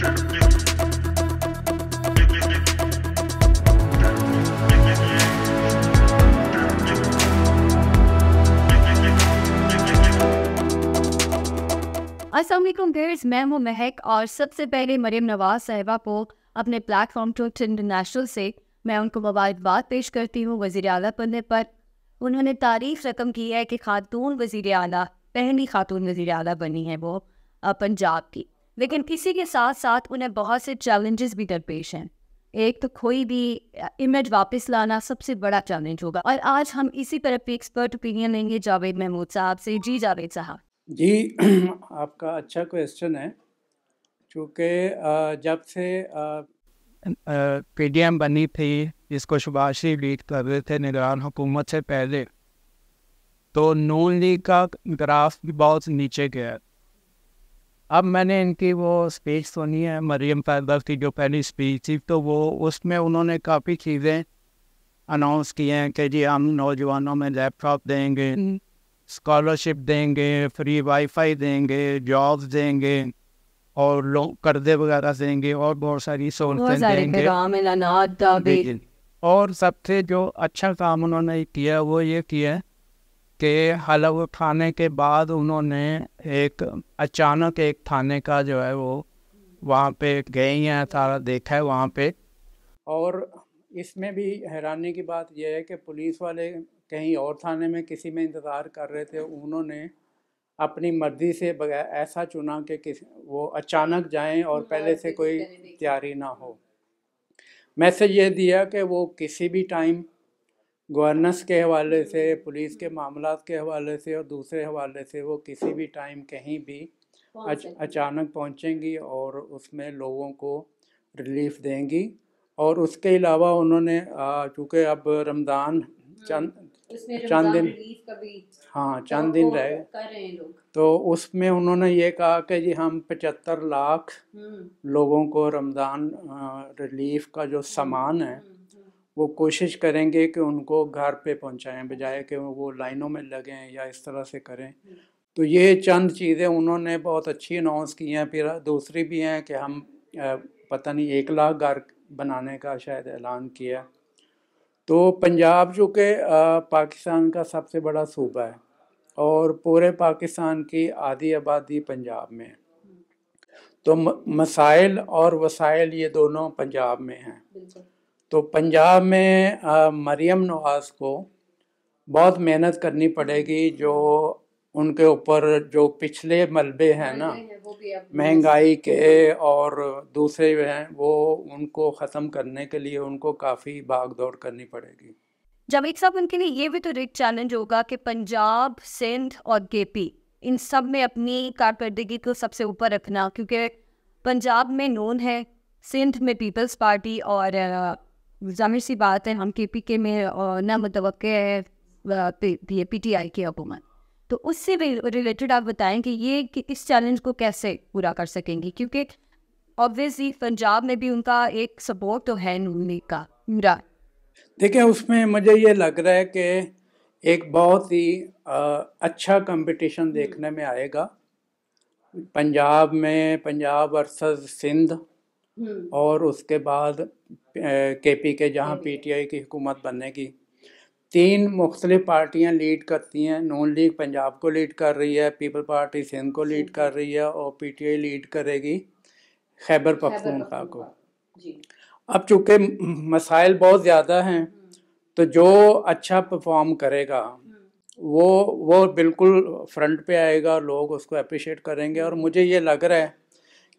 السلام علیکم گیئرز، میں ہوں مہک، اور سب سے پہلے مریم نواز صاحبہ کو اپنے پلیٹ فارم ٹروتھ انٹرنیشنل سے میں ان کو مبارکباد پیش کرتی ہوں وزیر اعلیٰ بننے پر۔ انہوں نے تعریف رقم کی ہے کہ خاتون وزیر اعلیٰ، پہلی خاتون وزیر اعلیٰ بنی ہے وہ پنجاب کی، لیکن کسی کے ساتھ ساتھ انہیں بہت سے چیلنجز بھی درپیش ہیں۔ ایک تو کوئی بھی امیج واپس لانا سب سے بڑا چیلنج ہوگا، اور آج ہم اسی پر اپنی ایکسپرٹ اوپینین لیں گے جاوید محمود صاحب سے۔ جی جاوید صاحب۔ جی آپ کا اچھا کویسچن ہے، چونکہ جب سے پی ڈی ایم بنی تھی، جس کو شباز شریف لیڈ کر رہے تھے نگران حکومت سے پہلے، تو نون لیگ کا گراف بھی بہت نیچے گیا۔ اب میں نے ان کی وہ اسپیچ سنی ہے، مریم فیضر کی جو پہلی اسپیچ تھی، تو وہ اس میں انہوں نے کافی چیزیں اناؤنس کی ہیں کہ جی ہم نوجوانوں میں لیپ ٹاپ دیں گے، اسکالرشپ دیں گے، فری وائی فائی دیں گے، جابس دیں گے، اور لوگ قرضے وغیرہ دیں گے، اور بہت ساری سہولتیں دیں گے۔ اور سب سے جو اچھا کام انہوں نے کیا وہ یہ کیا کہ حلف اٹھانے کے بعد انہوں نے اچانک ایک تھانے کا جو ہے وہ وہاں پہ گئے ہیں، سارا دیکھا ہے وہاں پہ۔ اور اس میں بھی حیرانی کی بات یہ ہے کہ پولیس والے کہیں اور تھانے میں کسی میں انتظار کر رہے تھے، انہوں نے اپنی مرضی سے بغیر ایسا چنا کہ وہ اچانک جائیں اور پہلے سے کوئی تیاری نہ ہو۔ میسج یہ دیا کہ وہ کسی بھی ٹائم گورننس کے حوالے سے، پولیس کے معاملات کے حوالے سے اور دوسرے حوالے سے وہ کسی بھی ٹائم کہیں بھی اچانک پہنچیں گی اور اس میں لوگوں کو ریلیف دیں گی۔ اور اس کے علاوہ انہوں نے چونکہ اب رمضان چند دن رہے، تو اس میں انہوں نے یہ کہا کہ جی ہم 75 لاکھ لوگوں کو رمضان ریلیف کا جو سامان ہے وہ کوشش کریں گے کہ ان کو گھر پہ پہنچائیں، بجائے کہ وہ لائنوں میں لگیں یا اس طرح سے کریں۔ تو یہ چند چیزیں انہوں نے بہت اچھی اناؤنس کی ہیں۔ پھر دوسری بھی ہیں کہ ہم پتہ نہیں 1 لاکھ گھر بنانے کا شاید اعلان کیا۔ تو پنجاب جو کہ پاکستان کا سب سے بڑا صوبہ ہے اور پورے پاکستان کی آدھی آبادی پنجاب میں ہے، تو مسائل اور وسائل یہ دونوں پنجاب میں ہیں۔ تو پنجاب میں مریم نواز کو بہت محنت کرنی پڑے گی، جو ان کے اوپر جو پچھلے ملبے ہیں نا مہنگائی کے اور دوسرے ہیں، وہ ان کو ختم کرنے کے لیے ان کو کافی بھاگ دوڑ کرنی پڑے گی۔ جاوید صاحب، ان کے لیے یہ بھی تو ایک چیلنج ہوگا کہ پنجاب، سندھ اور کے پی، ان سب میں اپنی کارکردگی کو سب سے اوپر رکھنا، کیونکہ پنجاب میں نون ہے، سندھ میں پیپلز پارٹی، اور ظاہر سی بات ہے ہم کے پی کے میں نہ متوقع ہے پی ٹی آئی کی حکومت۔ تو اس سے ریلیٹڈ آپ بتائیں کہ یہ کہ اس چیلنج کو کیسے پورا کر سکیں گی، کیونکہ obviously پنجاب میں بھی ان کا ایک سپورٹ تو ہے نون لیگ کا پورا۔ دیکھیں، اس میں مجھے یہ لگ رہا ہے کہ ایک بہت ہی اچھا کمپٹیشن دیکھنے میں آئے گا پنجاب میں، پنجاب ورسز سندھ، اور اس کے بعد کے پی کے جہاں پی ٹی آئی کی حکومت بننے کی۔ 3 مختلف پارٹیاں لیڈ کرتی ہیں، نون لیگ پنجاب کو لیڈ کر رہی ہے، پیپل پارٹی سندھ کو لیڈ کر رہی ہے، اور پی ٹی آئی لیڈ کرے گی خیبر پختونخوا کو۔ اب چونکہ مسائل بہت زیادہ ہیں، تو جو اچھا پرفارم کرے گا وہ بالکل فرنٹ پہ آئے گا، لوگ اس کو اپریشیٹ کریں گے۔ اور مجھے یہ لگ رہا ہے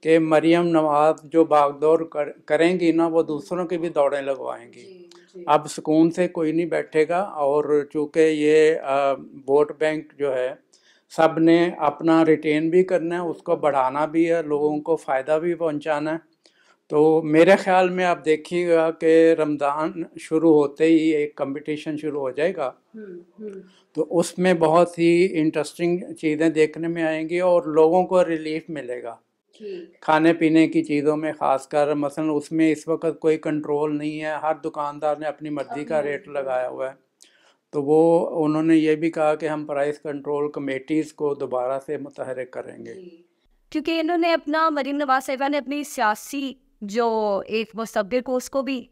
کہ مریم نواز جو بھاگ دوڑ کریں گی نا، وہ دوسروں کی بھی دوڑیں لگوائیں گی۔ اب سکون سے کوئی نہیں بیٹھے گا، اور چونکہ یہ ووٹ بینک جو ہے سب نے اپنا ریٹین بھی کرنا ہے، اس کو بڑھانا بھی ہے، لوگوں کو فائدہ بھی پہنچانا ہے۔ تو میرے خیال میں آپ دیکھیے گا کہ رمضان شروع ہوتے ہی ایک کمپٹیشن شروع ہو جائے گا، تو اس میں بہت ہی انٹرسٹنگ چیزیں دیکھنے میں آئیں گی اور لوگوں کو ریلیف ملے گا کھانے پینے کی چیزوں میں، خاص کر مثلا اس میں اس وقت کوئی کنٹرول نہیں ہے، ہر دکاندار نے اپنی مرضی کا ریٹ لگایا ہوا ہے۔ تو وہ انہوں نے یہ بھی کہا کہ ہم پرائس کنٹرول کمیٹیز کو دوبارہ سے متحرک کریں گے۔ کیونکہ انہوں نے اپنا مریم نواز صاحبہ نے اپنی سیاسی جو ایک مستقبل کو اس کو بھی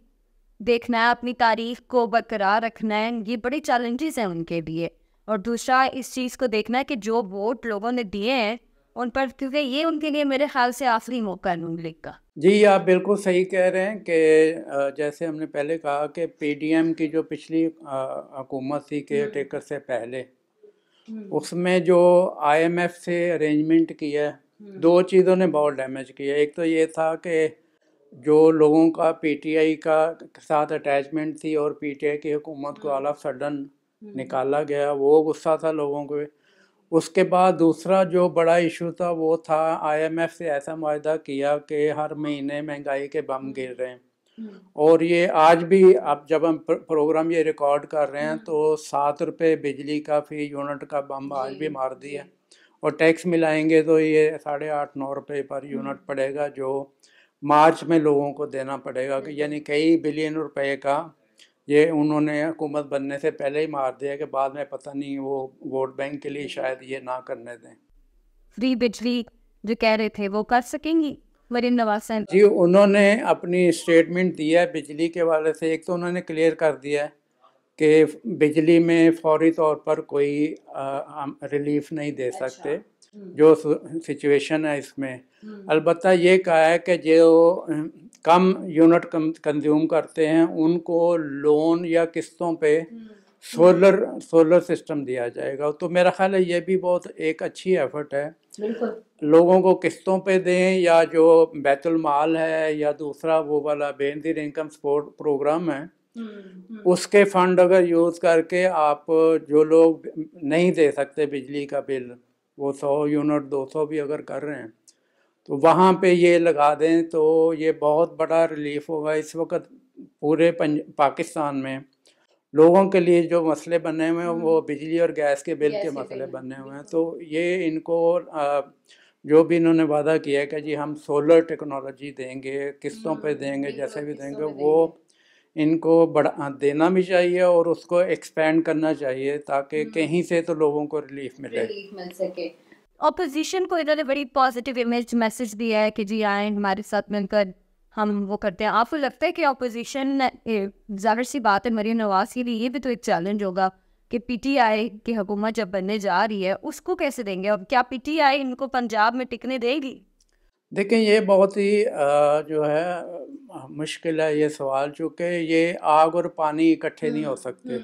دیکھنا ہے, اپنی تاریخ کو برقرار رکھنا ہے, یہ بڑے چیلنجز ہیں ان کے لیے. اور دوسرا اس چیز کو دیکھنا ہے کہ جو ووٹ لوگوں نے دیے ہیں ان پر, کیونکہ یہ ان کے لیے میرے خیال سے آخری موقع ہے نون لیگ کا. جی آپ بالکل صحیح کہہ رہے ہیں کہ جیسے ہم نے پہلے کہا کہ پی ڈی ایم کی جو پچھلی حکومت تھی کیئر ٹیکر سے پہلے, اس میں جو آئی ایم ایف سے ارینجمنٹ کیا, دو چیزوں نے بہت ڈیمیج کیا. ایک تو یہ تھا کہ جو لوگوں کا پی ٹی آئی کا ساتھ اٹیچمنٹ تھی اور پی ٹی آئی کی حکومت کو آل آف سڈن نکالا گیا, وہ غصہ تھا لوگوں کو. اس کے بعد دوسرا جو بڑا ایشو تھا وہ تھا آئی ایم ایف سے ایسا معاہدہ کیا کہ ہر مہینے مہنگائی کے بم گر رہے ہیں, اور یہ آج بھی اب جب ہم پروگرام یہ ریکارڈ کر رہے ہیں تو 7 روپے بجلی کا فی یونٹ کا بم آج بھی مار دیا, اور ٹیکس ملائیں گے تو یہ 8.5-9 روپے پر یونٹ پڑے گا جو مارچ میں لوگوں کو دینا پڑے گا. یعنی کئی بلین روپے کا یہ انہوں نے حکومت بننے سے پہلے ہی مار دیا کہ بعد میں پتہ نہیں وہ ووٹ بینک کے لیے شاید یہ نہ کرنے دیں. فری بجلی جو کہہ رہے تھے وہ کر سکیں گی مریم نواز صاحب؟ جی انہوں نے اپنی اسٹیٹمنٹ دیا ہے بجلی کے حوالے سے. ایک تو انہوں نے کلیئر کر دیا ہے کہ بجلی میں فوری طور پر کوئی ریلیف نہیں دے سکتے جو سچویشن ہے اس میں. البتہ یہ کہا ہے کہ جو کم یونٹ کنزیوم کرتے ہیں ان کو لون یا قسطوں پہ سولر سسٹم دیا جائے گا. تو میرا خیال ہے یہ بھی بہت ایک اچھی ایفرٹ ہے. لوگوں کو قسطوں پہ دیں یا جو بیت المال ہے یا دوسرا وہ والا بے نظیر انکم سپورٹ پروگرام ہے اس کے فنڈ اگر یوز کر کے آپ جو لوگ نہیں دے سکتے بجلی کا بل, وہ 100 یونٹ 200 بھی اگر کر رہے ہیں تو وہاں پہ یہ لگا دیں تو یہ بہت بڑا ریلیف ہوگا. اس وقت پورے پاکستان میں لوگوں کے لیے جو مسئلے بنے ہوئے ہیں وہ بجلی اور گیس کے بل کے مسئلے بنے ہوئے ہیں. تو یہ ان کو جو بھی انہوں نے وعدہ کیا ہے کہ جی ہم سولر ٹیکنالوجی دیں گے, قسطوں پہ دیں گے, جیسے بھی دیں گے, وہ ان کو دینا بھی چاہیے اور اس کو ایکسپینڈ کرنا چاہیے تاکہ کہیں سے تو لوگوں کو ریلیف مل سکے. اپوزیشن کو ادھر بڑی پازیٹیو امیج میسج دیا ہے کہ جی آئیں ہمارے ساتھ مل کر ہم وہ کرتے ہیں. آپ کو لگتا ہے کہ اپوزیشن, ظاہر سی بات ہے مریم نواز کے لیے یہ بھی تو ایک چیلنج ہوگا کہ پی ٹی آئی کی حکومت جب بننے جا رہی ہے اس کو کیسے دیں گے, اور کیا پی ٹی آئی ان کو پنجاب میں ٹکنے دے گی؟ دیکھیں یہ بہت ہی جو ہے مشکل ہے یہ سوال, چونکہ یہ آگ اور پانی اکٹھے نہیں ہو سکتے.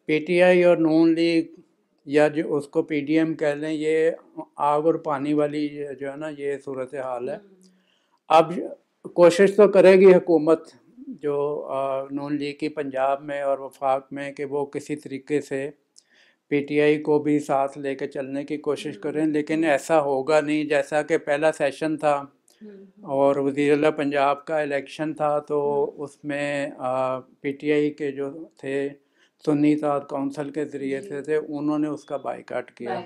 پی ٹی آئی اور نون لیگ یا جو اس کو پی ڈی ایم کہہ لیں, یہ آگ اور پانی والی جو ہے نا یہ صورتحال ہے. اب کوشش تو کرے گی حکومت جو نون لیگ کی پنجاب میں اور وفاق میں کہ وہ کسی طریقے سے پی ٹی آئی کو بھی ساتھ لے کے چلنے کی کوشش کریں, لیکن ایسا ہوگا نہیں. جیسا کہ پہلا سیشن تھا اور وزیر اعلیٰ پنجاب کا الیکشن تھا تو اس میں پی ٹی آئی کے جو تھے سنی اتحاد کونسل کے ذریعے سے تھے, انہوں نے اس کا بائیکاٹ کیا.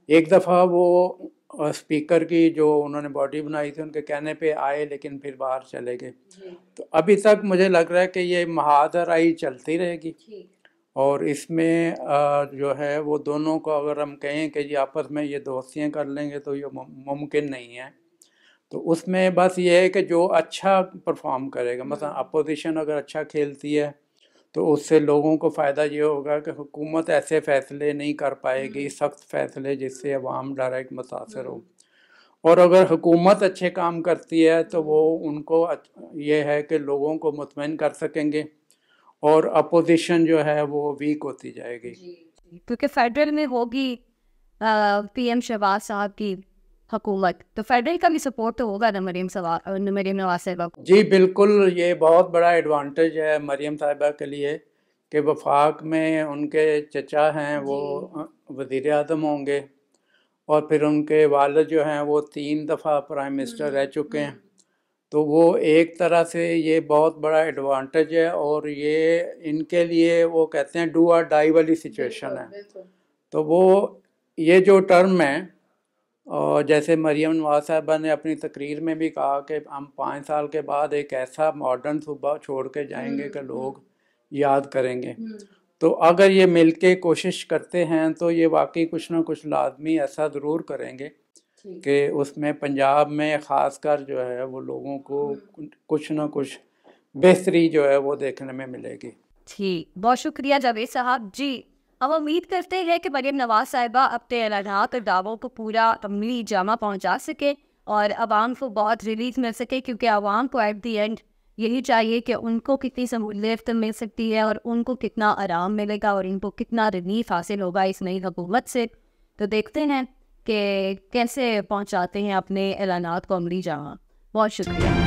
ایک دفعہ وہ اسپیکر کی جو انہوں نے باڈی بنائی تھی ان کے کہنے پہ آئے لیکن پھر باہر چلے گئے. تو ابھی تک مجھے لگ رہا ہے کہ یہ مہادرائی چلتی رہے گی, اور اس میں جو ہے وہ دونوں کو اگر ہم کہیں کہ یہ آپس میں یہ دوستیاں کر لیں گے تو یہ ممکن نہیں ہے. تو اس میں بس یہ ہے کہ جو اچھا پرفارم کرے گا, مثلا اپوزیشن اگر اچھا کھیلتی ہے تو اس سے لوگوں کو فائدہ یہ ہوگا کہ حکومت ایسے فیصلے نہیں کر پائے گی, سخت فیصلے جس سے عوام ڈائریکٹ متاثر ہو. اور اگر حکومت اچھے کام کرتی ہے تو وہ ان کو یہ ہے کہ لوگوں کو مطمئن کر سکیں گے, اور اپوزیشن جو ہے وہ ویک ہوتی جائے گی. کیونکہ فیڈرل میں ہوگی پی ایم شہباز صاحب کی حکومت, تو فیڈرل کا بھی سپورٹ تو ہوگا نا مریم نواز صاحبہ کو. جی بالکل, یہ بہت بڑا ایڈوانٹیج ہے مریم صاحبہ کے لیے کہ وفاق میں ان کے چچا ہیں وہ وزیر اعظم ہوں گے, اور پھر ان کے والد جو ہیں وہ 3 دفعہ پرائم منسٹر رہ چکے ہیں. تو وہ ایک طرح سے یہ بہت بڑا ایڈوانٹیج ہے, اور یہ ان کے لیے وہ کہتے ہیں ڈو اور ڈائی والی سچویشن ہے. تو وہ یہ جو ٹرم ہے, اور جیسے مریم نواز صاحبہ نے اپنی تقریر میں بھی کہا کہ ہم 5 سال کے بعد ایک ایسا ماڈرن صوبہ چھوڑ کے جائیں گے کہ لوگ یاد کریں گے. تو اگر یہ مل کے کوشش کرتے ہیں تو یہ واقعی کچھ نہ کچھ لازمی ایسا ضرور کریں گے کہ اس میں پنجاب میں خاص کر جو ہے وہ لوگوں کو کچھ نہ کچھ بہتری جو ہے وہ دیکھنے میں ملے گی. ٹھیک، بہت شکریہ جاوید صاحب. جی، ہم امید کرتے ہیں کہ مریم نواز صاحبہ اپنے اعلانات اور دعووں کو پورا عملی جامہ پہنچا سکے اور عوام کو بہت ریلیف مل سکے، کیونکہ عوام کو ایٹ دی اینڈ یہی چاہیے کہ ان کو کتنی سہولت مل سکتی ہے اور ان کو کتنا آرام ملے گا اور ان کو کتنا ریلیف حاصل ہوگا اس نئی حکومت سے. تو دیکھتے ہیں کہ کیسے پہنچاتے ہیں اپنے اعلانات کو عملی جامہ. بہت شکریہ.